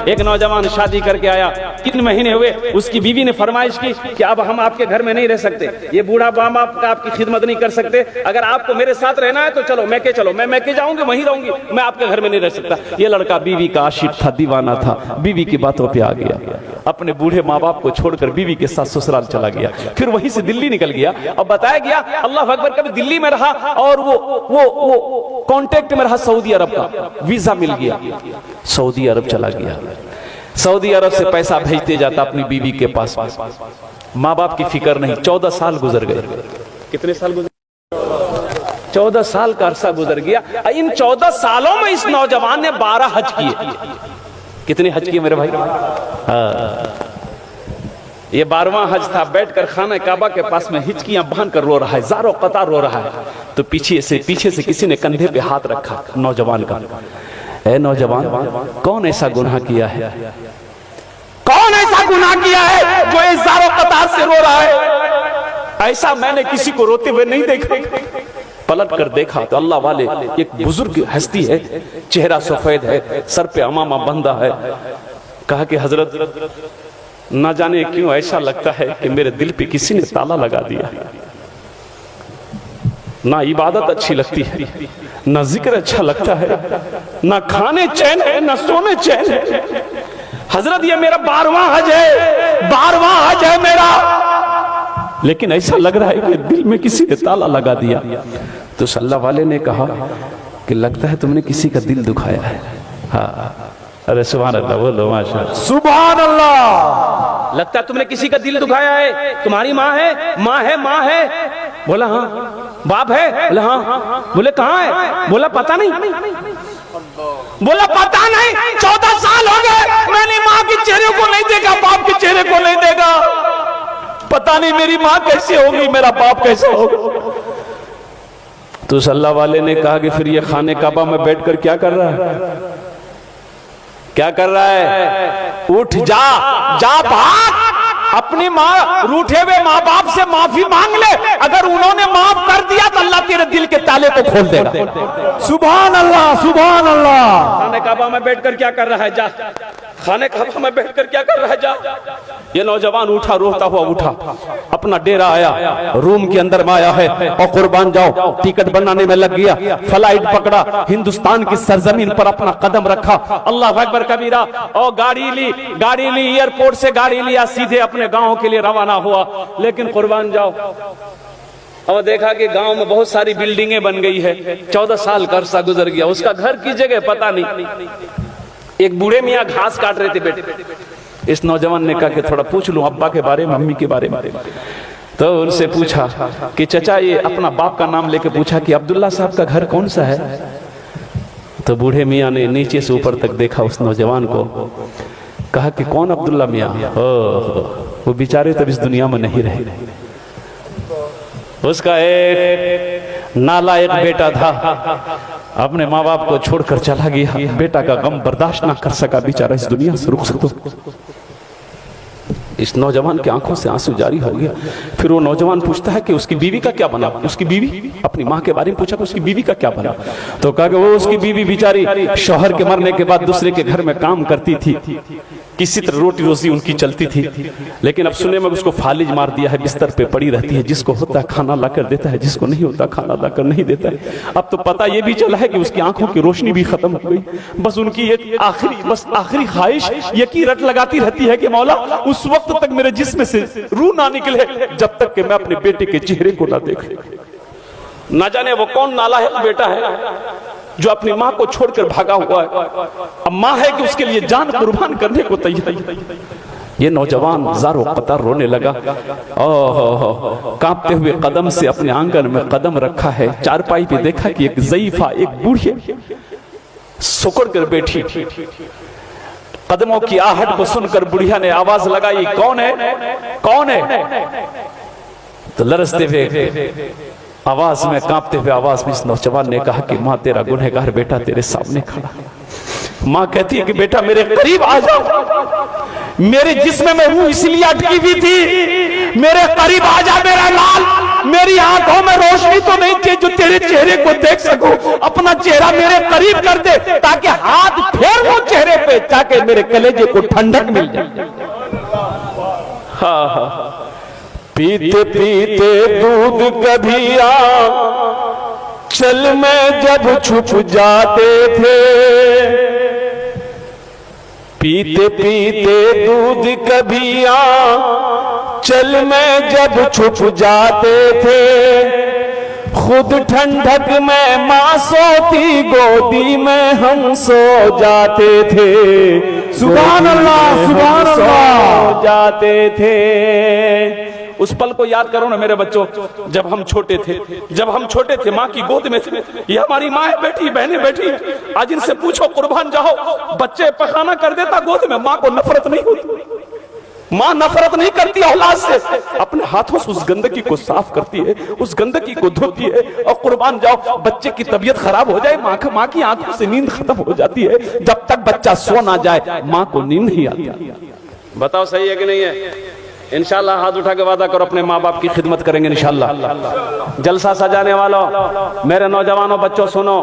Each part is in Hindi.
एक नौजवान शादी करके आया, 3 महीने हुए, उसकी बीवी ने फरमाइश की कि अब हम आपके घर में नहीं रह सकते, ये बूढ़ा बाप आपका आपकी खिदमत नहीं कर सकते, अगर आपको मेरे साथ रहना है तो चलो मैके चलो, मैं मैके जाऊंगी, वहीं रहूंगी, मैं आपके घर में नहीं रह सकता। ये लड़का बीवी का आशिक था, दीवाना था, बीवी की बातों पे आ गया, अपने बूढ़े माँ बाप को छोड़कर बीवी के साथ ससुराल चला गया, फिर वहीं से दिल्ली निकल गया। और बताया गया अल्लाह अकबर, कभी दिल्ली में रहा और वो कांटेक्ट में रहा सऊदी अरब का, वीजा मिल गया, सऊदी अरब चला गया, सऊदी अरब से पैसा भेजते जाता अपनी बीवी के पास, माँ बाप की फिक्र नहीं। 14 साल गुजर गए। कितने साल गुजर? 14 साल का अरसा गुजर गया। इन 14 सालों में इस नौजवान ने 12 हज किए। कितने हज किए मेरे भाई? ये 12वां हज था। बैठकर खाना काबा के पास में हिचकियां बांध कर रो रहा है, ज़ारो कतार रो रहा है। तो पीछे से किसी ने कंधे पे हाथ रखा नौजवान का। ए नौजवान, कौन ऐसा गुनाह किया है? कौन ऐसा गुनाह किया है जो इस ज़ारो कतार से रो रहा है? ऐसा मैंने किसी को रोते हुए नहीं देखा। पलट कर देखा तो अल्लाह वाले एक बुजुर्ग हस्ती है, चेहरा सफेद है, सर पे अमामा बंधा है। कहा कि हजरत, ना जाने क्यों ऐसा लगता है कि मेरे दिल पे किसी ने ताला लगा दिया। ना इबादत अच्छी लगती है, ना जिक्र अच्छा लगता है, ना खाने चैन है, ना सोने चैन है। हजरत ये मेरा 12वां हज है, 12वां हज है मेरा, लेकिन ऐसा लग रहा है कि दिल में किसी ने ताला लगा दिया। तो अल्लाह वाले ने कहा कि लगता है तुमने किसी का दिल दुखाया है। हाँ, अरे सुभान अल्लाह, बोलो माशाअल्लाह, सुभान अल्लाह। लगता है तुमने किसी का दिल दुखाया है। तुम्हारी माँ है? माँ है, माँ है। बोला हाँ। बाप है? बोला हाँ। बोले कहाँ है? बोला पता नहीं। बोला पता नहीं, 14 साल हो गए मैंने माँ के चेहरे को नहीं देखा, बाप के चेहरे को नहीं देखा। पता नहीं मेरी माँ कैसे होगी, मेरा बाप कैसे होगा। तो अल्लाह वाले ने कहा कि फिर ये खाने काबा में बैठकर क्या कर रहा है? क्या कर रहा है? उठ जा, जा भाग, अपनी माँ रूठे हुए माँ बाप से माफी मांग ले। अगर उन्होंने माफ कर दिया तो अल्लाह तेरे दिल के ताले को खोल देगा। सुभान अल्लाह, सुभान अल्लाह। खाने काबा में बैठकर क्या कर रहा है? जा, खाने काबा में बैठकर क्या कर रहा है? जा। ये नौजवान उठा, रोता हुआ उठा, अपना डेरा आया, रूम के अंदर में आया है और कुर्बान जाओ टिकट बनाने में लग गया। फ्लाइट पकड़ा, हिंदुस्तान की सरजमीन पर अपना कदम रखा। अल्लाह अकबर कबीरा। और गाड़ी ली, एयरपोर्ट से गाड़ी लिया, सीधे अपने गांव के लिए रवाना हुआ। लेकिन कुर्बान जाओ, और देखा कि गांव में बहुत सारी बिल्डिंगें बन गई है। 14 साल का अरसा गुजर गया, उसका घर की जगह पता नहीं। एक बूढ़े मियाँ घास काट रहे थे बेटे। इस नौजवान ने कहा कि थोड़ा पूछ लूं अब्बा के बारे में, मम्मी के बारे में। तो उनसे पूछा कि चचा, ये अपना बाप का नाम लेके पूछा कि अब्दुल्ला साहब का घर कौन सा है? तो बूढ़े मियाँ ने नीचे से ऊपर तक देखा उस नौजवान को, कहा कि कौन अब्दुल्ला मियाँ? वो बेचारे तब इस दुनिया में नहीं रहे। उसका एक नालायक बेटा था, अपने माँ बाप को छोड़कर चला गया। बेटा का गम बर्दाश्त ना कर सका, बेचारा इस दुनिया से रुखसत। इस नौजवान की आंखों से आंसू जारी हो गया। फिर वो नौजवान पूछता है कि उसकी बीवी का क्या बना? उसकी बीवी, अपनी माँ के बारे में पूछा कि उसकी बीवी का क्या बना? तो कहा कि वो उसकी बीवी बेचारी शौहर के मरने के बाद दूसरे के घर में काम करती थी, किसी तरह रोटी रोजी उनकी चलती थी। लेकिन अब सुने में उसको फालिज मार दिया है, बिस्तर पे पड़ी रहती है, जिसको होता है खाना लाकर देता है, जिसको नहीं होता खाना लाकर नहीं देता है। अब तो पता ये भी चला है कि उसकी आंखों की रोशनी भी खत्म हो गई। बस उनकी एक आखिरी ख्वाहिश ये की रट लगाती रहती है कि मौला उस वक्त तक मेरे जिस्म से रूह ना निकले जब तक कि मैं अपने बेटे के चेहरे को ना देख। ना जाने वो कौन नालायक बेटा है जो अपनी माँ को छोड़कर भागा हुआ है। अब माँ है कि उसके लिए जान कुर्बान करने को तैयार। ये नौजवान ज़ारो कतार रोने लगा। कांपते हुए कदम से अपने आंगन में कदम रखा है। चारपाई पे देखा कि एक ज़ईफा, एक बूढ़ी सुकड़ कर बैठी। कदमों की आहट को सुनकर बुढ़िया ने आवाज लगाई, कौन है? कौन है? तो लरसते हुए आवाज में, कांपते हुए आवाज में इस नौजवान ने कहा कि माँ, तेरा गुनहगार बेटा तेरे सामने खड़ा। माँ कहती है कि बेटा मेरे करीब आ जाओ, मेरे जिस्म में रूह इसलिए अटकी हुई थी, मेरे करीब आ जा मेरा लाल। मेरी आंखों में रोशनी तो नहीं थी जो तेरे चेहरे को देख सकूं, अपना चेहरा मेरे करीब कर दे ताकि हाथ फेर वो चेहरे पे ताकि मेरे कलेजे को ठंडक मिल जाए। हाँ हाँ, पीते पीते दूध कभी चल में जब छुप जाते थे, पीते पीते दूध कभी चल में जब छुप जाते थे, खुद ठंडक में माँ सोती गोदी में हम सो जाते थे। सुभान अल्लाह, सुभान अल्लाह। सो जाते थे। उस पल को याद करो ना मेरे बच्चों, जब हम छोटे थे, जब हम छोटे थे माँ की गोद में थे। ये हमारी माँ बैठी, बहनें बैठी, आज इनसे पूछो कुर्बान जाओ, बच्चे पखाना कर देता गोद में, माँ को नफरत नहीं होती? माँ नफरत नहीं करती औलाद से, अपने हाथों से उस गंदगी को साफ करती है, उस गंदगी को धोती है। और कुर्बान जाओ, बच्चे की तबीयत खराब हो जाए, माँ की आंखों से नींद खत्म हो जाती है, जब तक बच्चा सो ना जाए माँ को नींद नहीं आती। बताओ सही है कि नहीं है? इंशाल्लाह हाथ उठा के वादा करो अपने माँ बाप की खिदमत करेंगे इंशाल्लाह। जलसा सजाने वालों, मेरे नौजवानों बच्चों सुनो,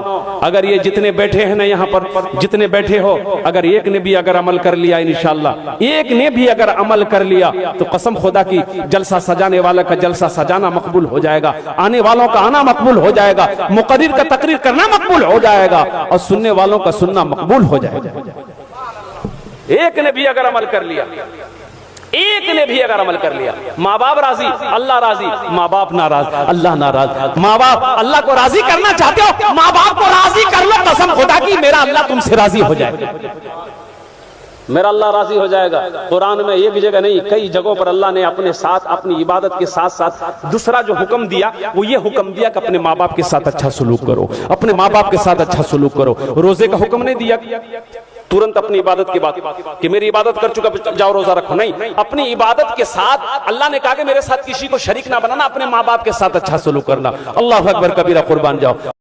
अगर ये जितने बैठे हैं ना यहाँ पर, जितने बैठे हो, अगर एक ने भी अगर अमल कर लिया इंशाल्लाह, एक ने भी अगर अमल कर लिया तो कसम खुदा की जलसा सजाने वाला का जलसा सजाना मकबूल हो जाएगा, आने वालों का आना मकबूल हो जाएगा, मुकर्रिर का तकरीर करना मकबूल हो जाएगा और सुनने वालों का सुनना मकबूल हो जाएगा। एक ने भी अगर अमल कर लिया, एक ने भी अगर अमल कर लिया, माँ बाप राजी, अल्लाह राजी, माँ बाप नाराज, अल्लाह नाराज। माँ बाप अल्लाह को राजी करना चाहते हो, माँ बाप को राजी कर लो, कसम खुदा की मेरा अल्लाह तुमसे राजी हो जाएगा, मेरा अल्लाह राजी हो जाएगा। कुरान में एक जगह नहीं, कई जगहों पर अल्लाह ने अपने साथ, अपनी इबादत के साथ साथ दूसरा जो हुक्म दिया वो ये हुक्म दिया कि अपने माँ बाप के साथ अच्छा सलूक करो, अपने माँ बाप के साथ अच्छा सलूक करो। रोजे का हुक्म नहीं दिया तुरंत अपनी इबादत के बाद कि मेरी इबादत कर चुका जाओ रोजा रखो, नहीं, अपनी इबादत के साथ अल्लाह ने कहा कि मेरे साथ किसी को शरीक ना बनाना, अपने माँ बाप के साथ अच्छा सलूक करना। अल्लाह अकबर कबीरा, कुर्बान जाओ।